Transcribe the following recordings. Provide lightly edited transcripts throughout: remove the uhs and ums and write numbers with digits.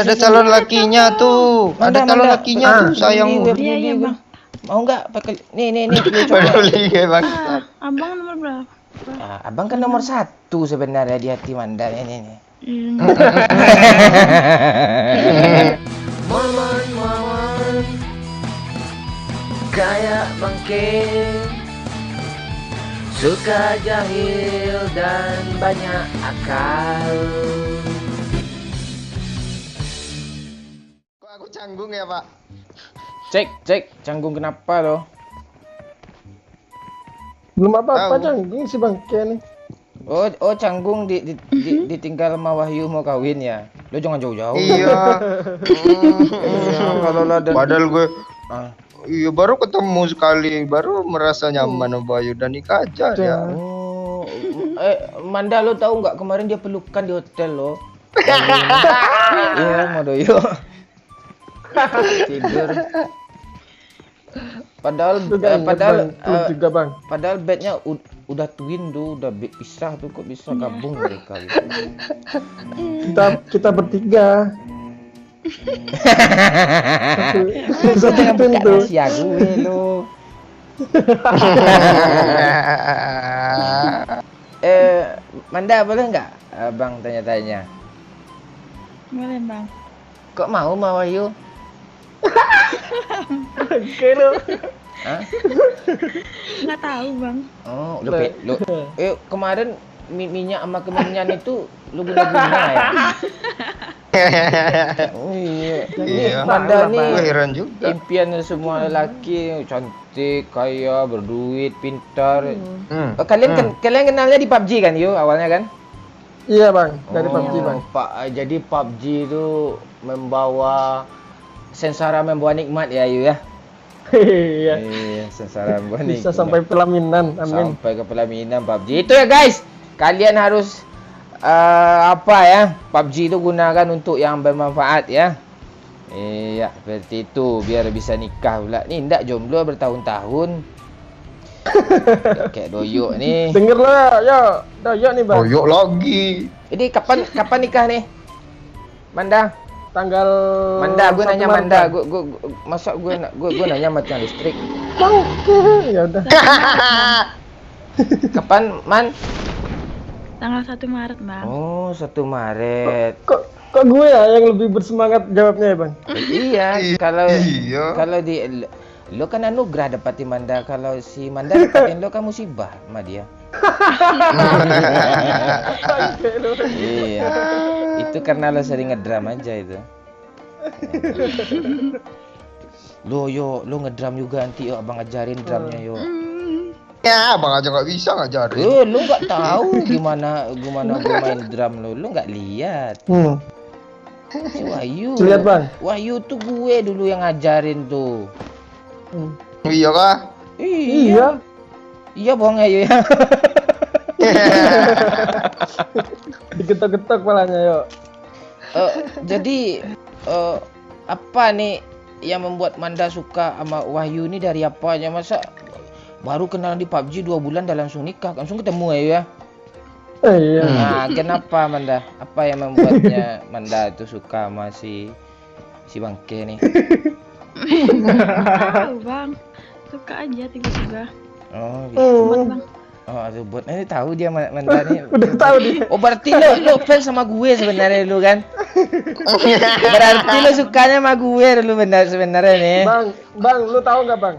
ada calon lakinya tuh. Ada calon lakinya tuh, sayang. Iya, Bang. Mau nggak pakai nih lu coba. Peduli ya, Bang. Abang nomor berapa? Abang kan nomor 1 sebenarnya di hati Manda ini. Momon kayak bangke, suka jahil dan banyak akal. Kok aku canggung ya, Pak? Cek, canggung kenapa loh? Belum apa-apa canggung si bangke nih. Oh canggung ditinggal sama Wahyu mau kawin ya? Lo jangan jauh-jauh. Iya. Kalau lo ada. Padahal gue iya baru ketemu sekali, baru merasa nyaman sama Bayu dan nikah aja ya. Oh, Manda lo tahu nggak kemarin dia pelukan di hotel lo? Iya, mau doyo. Tidur. Padahal juga bang. Padahal bednya udah twin tuh, udah pisah tuh, kok bisa gabung mereka gitu. Kita bertiga. Satu tim tuh. Rahasia gue lo. Manda boleh nggak Bang tanya-tanya? Boleh, Bang. Kok mau Wahyu? Oke lo. Hah? Nggak tahu, Bang. Oh, lo kemarin minyak sama kemenyan itu lu guna-guna ya? Oh iya. Iya. Manda nih Heran juga. impian semua lelaki, cantik, kaya, berduit, pintar. Kalian kenalnya di PUBG kan, Yu, awalnya kan? Iya bang, dari PUBG bang. Jadi PUBG itu sengsara membawa nikmat ya, Yu ya? Iya. Sengsara membawa nikmat. Bisa sampai pelaminan, amin. Sampai ke pelaminan PUBG. Itu ya guys, kalian harus PUBG itu gunakan untuk yang bermanfaat ya. Iya, seperti itu biar bisa nikah pula. Nih ndak jomblo bertahun-tahun. Kayak doyok nih. Denger lah, ya, doyok nih bang. Doyok lagi. Jadi kapan nikah nih? Manda. Tanggal. Manda, gue nanya Maret, Manda, Bang. gue nanya macam listrik. Bang, ya udah. Kapan, Man? Tanggal 1 Maret, Bang. Oh, 1 Maret. Kok gue ya yang lebih bersemangat jawabnya ya bang? Iya, kalau Iya. di lo kan anugerah dapatin Manda, kalau si Manda dapatin lo kan musibah sama dia. Iya. Itu karena lo sering ngedram aja itu. Lo ngedram juga nanti yo abang ajarin drumnya yo. Ya, abang aja nggak bisa ngajarin. Lo nggak tahu gimana gue main drum lo nggak lihat. Si Wahyu. Lihat bang. Wahyu tuh gue dulu yang ngajarin tuh. Iya kah? Iya. Iya bohong ya Yu ya. Digetok-getok palanya yuk. Jadi apa nih yang membuat Manda suka sama Wahyu ini dari apanya? Masa baru kenalan di PUBG 2 bulan dan langsung nikah, langsung ketemu ya? Iya. Nah, kenapa Manda? Apa yang membuatnya Manda itu suka sama si bangke nih? Tahu, Bang. Suka aja tiba-tiba. Oh, gitu. Buat, Bang. Oh, aduh, buat ini tahu dia Manda nih. Udah tahu dia. Oh, berarti lo fans sama gue sebenarnya lu kan? Berarti lo sukanya sama gue dulu sebenarnya nih. Bang, lu tahu nggak bang?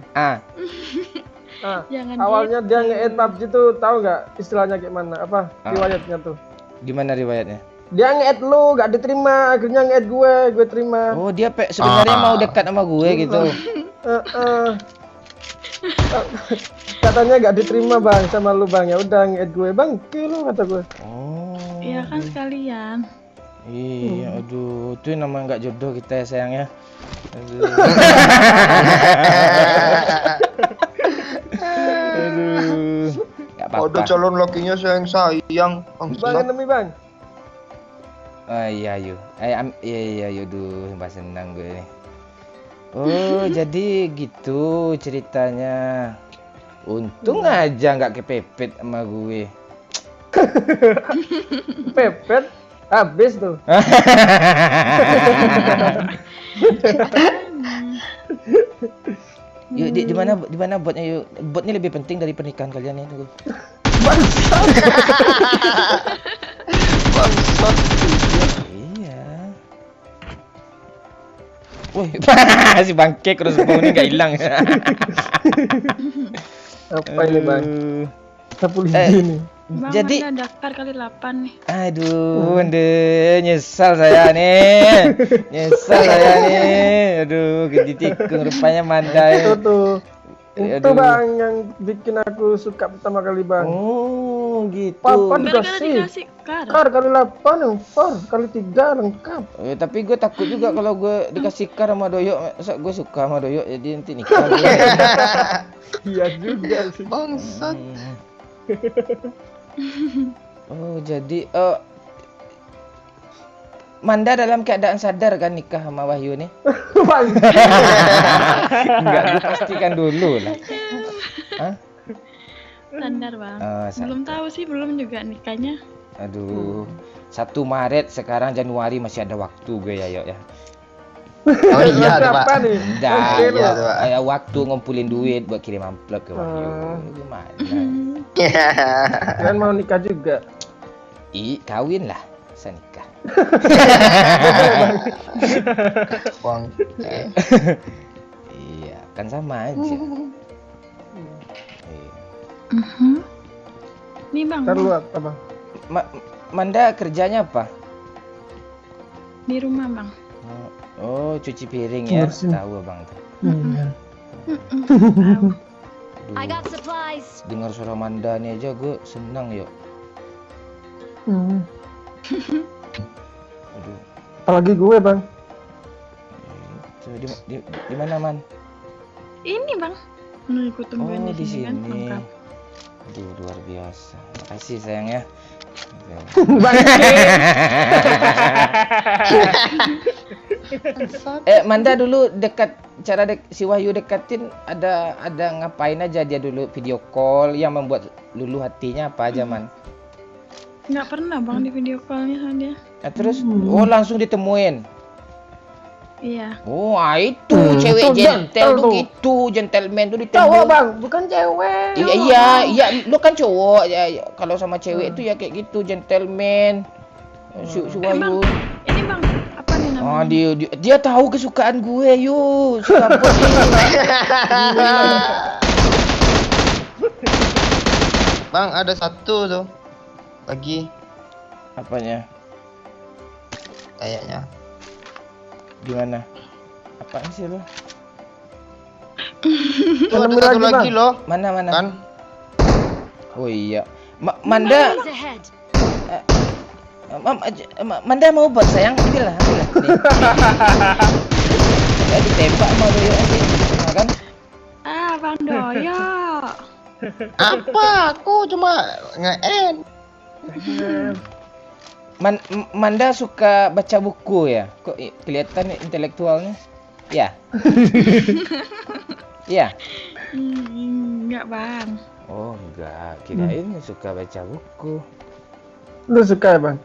Jangan Awalnya dia nge-add PUBG tuh tahu nggak istilahnya kayak mana? Apa riwayatnya tuh? Gimana riwayatnya? Dia nge-add lu nggak diterima, akhirnya nge-add gue terima. Oh, dia sebenarnya mau dekat sama gue gitu. Katanya nggak diterima bang sama lu bang, ya udah nge-add gue bang, lu kata gue. Oh. Iya kan sekalian. Iya, aduh, itu namanya nggak jodoh kita ya sayang ya. Aduh. Aduh. Nggak apa-apa. Ada calon lakinya sayang. Bang enemy bang. Oh iya Yu. Iya Yu, mbak senang gue nih. Oh jadi gitu ceritanya. Untung aja nggak kepepet sama gue. Pepet? Habis tuh. Yuk, di mana botnya yuk? Bot ini lebih penting dari pernikahan kalian ya. Tunggu. Bangsat. Iya. Woi, si bangke crossbow ini nggak hilang. Apa ini bang? Kita polisi nih. Bang, Jadi- ada daftar kali 8 nih. Aduh, nyesal saya nih. Aduh, gede tikung rupanya Manda. Itu tuh. Itu Aduh. bang yang bikin aku suka pertama kali bang. Oh, gitu. Papa Gara-gara dikasih. dikasih kar. Kar kali 8 yang kar kali 3 lengkap. Tapi gue takut juga kalau gue dikasih kar sama Doyok. Masa gue suka sama Doyok jadi nanti nikah gue. Iya juga sih. Bangsat. Oh, jadi Manda dalam keadaan sadar kan nikah sama Wahyu nih? Bang. Enggak, gue pastikan dulu lah. Hah? Standar bang. Oh, Belum tahu sih, belum juga nikahnya. Aduh, 1 Maret sekarang Januari masih ada waktu gue ya, Yok ya. Oh iya tuh, Pak. Apa nih? Dah, Oke, iya, Pak. tuh, Pak. ada waktu ngumpulin duit buat kirim amplop ke Wahyu. Gimana? Kalian mau nikah juga? Kawin lah, saya nikah. Bang. Iya, kan sama aja. Iya. Nih bang, Ntar lu apa bang? Manda kerjanya apa? di rumah bang. Oh, cuci piring ya. Bersin. Tahu Bang tuh. Iya. Tahu. I got supplies. Dengar suara Manda nih aja gue senang, Yok. Hmm. Aduh. Apalagi gue bang. Itu di mana, Man? Ini bang. Nih, aku tungguin Oh, di sini kan. Lengkap. Aduh, luar biasa. Makasih sayang ya. Manda dulu si Wahyu dekatin ada ngapain aja dia dulu video call yang membuat luluh hatinya apa aja, Man? Nggak pernah bang di video callnya sama dia. Nah, terus langsung ditemuin. Iya. Oh, itu cewek itu gentle gentle tuh tuh. gitu, gentleman tuh Cowok ditemuin. bang, bukan cewek. Iya, lu kan cowok ya, kalau sama cewek itu ya kayak gitu, gentleman. Si Wahyu. Ini bang, apa nih namanya? Oh, dia tahu kesukaan gue, yuk. Suka apa sih? Bang, ada satu tuh. Lagi Apanya? kayaknya. Gimana? Apaan sih lo? Tuh ada satu lagi loh. Mana? Kan? Oh iya. Manda, Enemies ahead. Manda mau buat sayang, ambil lah. Nih. Ya ditembak sama Doyo aja. Nah, kan? Ah, bang Doyo. Apa? Aku cuma nge-end. Manda suka baca buku ya? Kok kelihatan intelektualnya? Ya. Ya. Enggak bang. Oh enggak, kirain suka baca buku. Lu suka ya bang?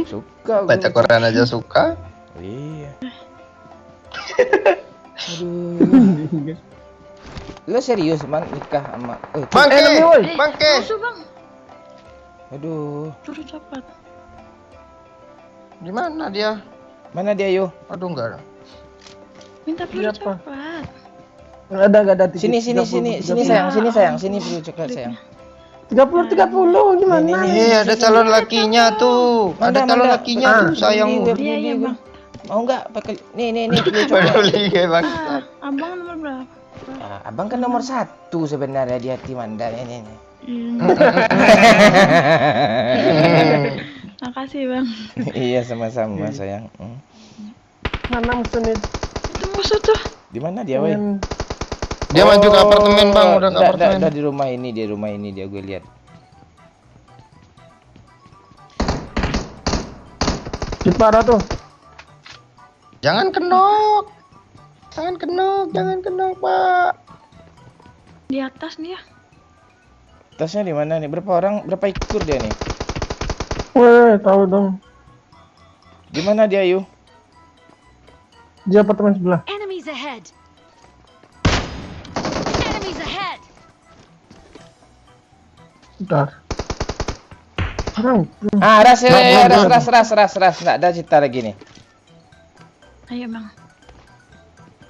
Suka gua Baca koran aja suka. Iya. Aduh. Lo serius man nikah sama Bangke, enemy, woy. bangke. Musuh bang. Aduh. Suruh coklat. Di mana dia? Mana dia yo? Aduh enggak ada. Minta peluru Siapa? coklat. Nggak ada. Sini sayang, sini perlu coklat sayang. 30 gimana? ada calon lakinya tuh. Ada calon lakinya tuh sayang. Iya iya bang. Mau nggak pakai nih perlu coklat. Peduli kayak bang. Abang nomor berapa? Abang kan nomor 1 sebenarnya di hati Manda ini. Makasih bang. Iya sama-sama sayang. Mana musuhnya? Itu musuh tuh. Di mana dia, woi? Dia maju ke apartemen bang, udah ke apartemen. Udah di rumah ini dia gue lihat. Si parah tuh. Jangan kenok, Pak. Di atas dia. Tasnya di mana nih? Berapa ekor dia nih? Weh, tahu dong. Di mana dia, Yu? Di apartemen sebelah. Enemies ahead. Enemies ahead. Bentar. Sekarang. Ras. Nggak ada cerita lagi nih. Ayo bang.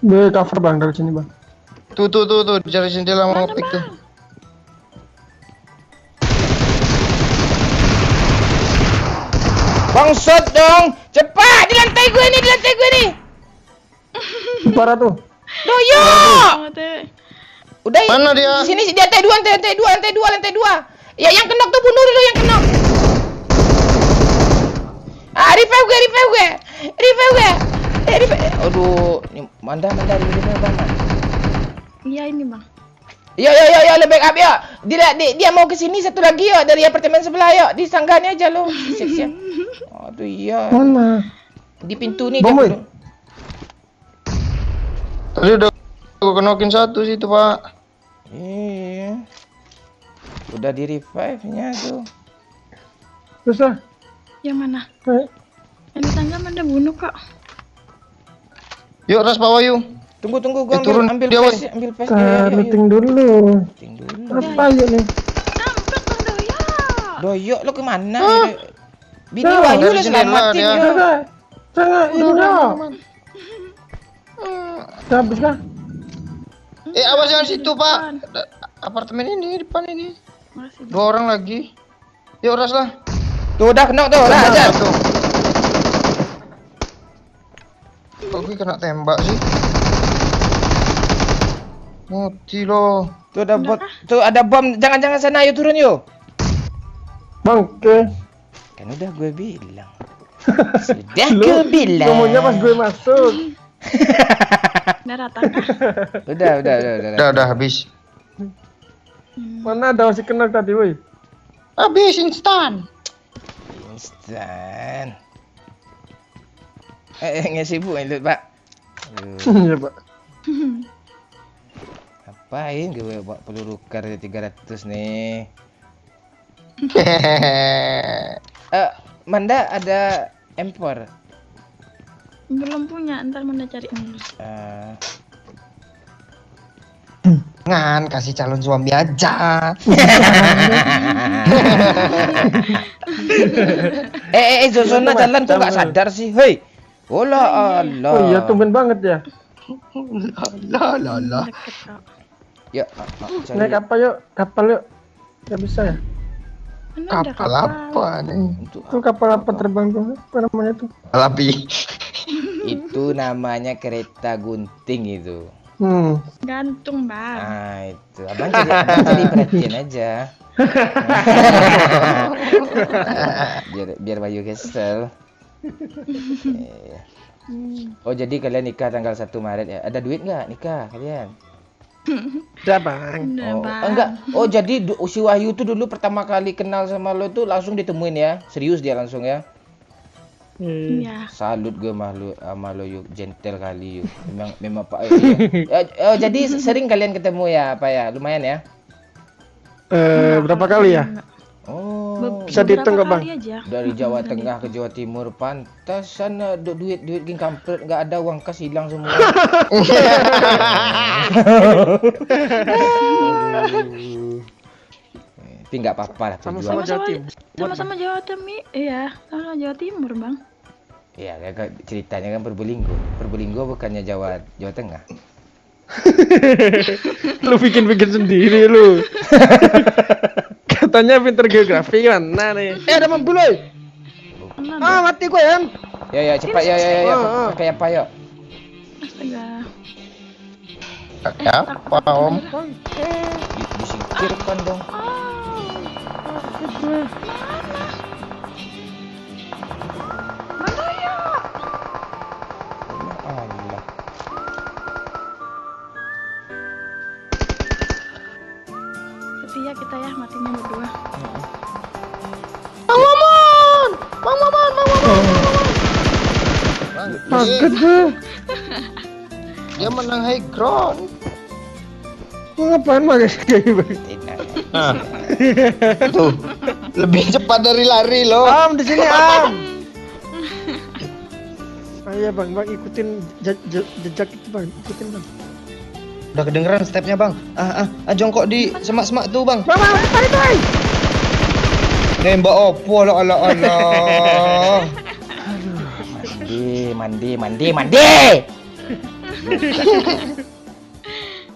Be cover bang dari sini bang. Tuh, cari jendela mau pick tuh. Bangsat dong, cepat di lantai gue nih. Parah tuh. Doyo. Mate. Udah. Mana dia? Sini di lantai 2. Ya yang kenok tuh bunuh dulu yang kenok. Revive gue. Aduh, ini Manda di mana bang? Iya ini bang. Yo, lebih up yo. Dia mau ke sini satu lagi yo dari apartemen sebelah yo. Di sangganya aja lo. Siap. Aduh iya. Mana? Di pintu nih Bang, dia. woi. Tadi udah gua kenokin satu situ, Pak. Iya. Udah di revive-nya tuh. Terus lah. Yang mana? Eh, Yang di tangga mana bunuh kok. Yuk, ras bawah yuk. Tunggu gua turun, ambil dia, face. looting dulu. Looting dulu. Apa ya nih? Sampai bang Doyo. Doyok lo kemana? Bini Nah, Wahyu dari lo jendela selamatin dia. yo. Jangan ini dong. Habis kah? Awas jangan situ, Pak. Apartemen ini, depan ini. Makasih bang. 2 orang lagi. Yuk, ras lah. Tuh udah kenok tuh, udah aja. Satu. Kok gue kena tembak sih? Mati loh. Tuh ada bom. Jangan sana yuk turun yuk. Bang, oke. Kan udah gue bilang. Sudah gue bilang. Ngomongnya pas gue masuk. Udah rata kah? Udah. Udah habis. Mana ada masih kenal tadi, woi. Habis instan. Instan. Nggak sibuk ini, Pak. Iya, Pak. Ngapain gue bawa peluru kar 300 nih? Manda ada M4. Belum punya, ntar mana cari dulu. Ngan, kasih calon suami aja. Zona jalan kok nggak sadar sih, hei. Allah. Oh iya, tumben banget ya. Lah. Deket kok. Ya, Naik apa yuk? Kapal yuk. Gak bisa ya? Mana ada Kapal apa nih? Itu kapal apa terbang tuh? Apa namanya tuh? Api. Itu namanya kereta gunting itu. Gantung bang. Ah itu, abang jadi perhatian aja. biar Bayu kesel. Oh jadi kalian nikah tanggal 1 Maret ya? Ada duit nggak nikah kalian? Udah bang. Udah Oh bang. enggak. Oh jadi si Wahyu tuh dulu pertama kali kenal sama lo tuh langsung ditemuin ya? Serius dia langsung ya? Iya. Salut gue sama lo yuk, gentle kali yuk. Memang Pak. Jadi sering kalian ketemu ya, apa ya? Lumayan ya? Berapa kali ya? Oh. Bisa dihitung nggak, Bang? Kali aja. Dari Jawa Tengah ke Jawa Timur, pantasan duit geng kampret, nggak ada uang kas hilang semua. Tapi nggak apa-apa lah Sama-sama tujuan. Sama-sama Jawa Timur. Iya, sama Jawa Timur bang. Iya, kayak ceritanya kan Probolinggo bukannya Jawa Tengah. Lu bikin sendiri lu. Katanya pinter geografi mana nih? Ada mobil loh. Mati gue ya. Ya cepat ya. Kayak apa yuk? Astaga. Apa om? Disingkirkan dong. Mana ya? Allah. Setia kita ya matinya berdua. Kaget gue. Dia menang high ground. Lu ngapain mah guys kayak gitu? Tidak. Nah. Tuh. Lebih cepat dari lari loh. Am di sini Am. Ayo bang, ikutin jejak itu bang, ikutin bang. Udah kedengeran stepnya bang. Jongkok di semak-semak tuh bang. Bang, bang. Nembak opo lah ala ala. Mandi.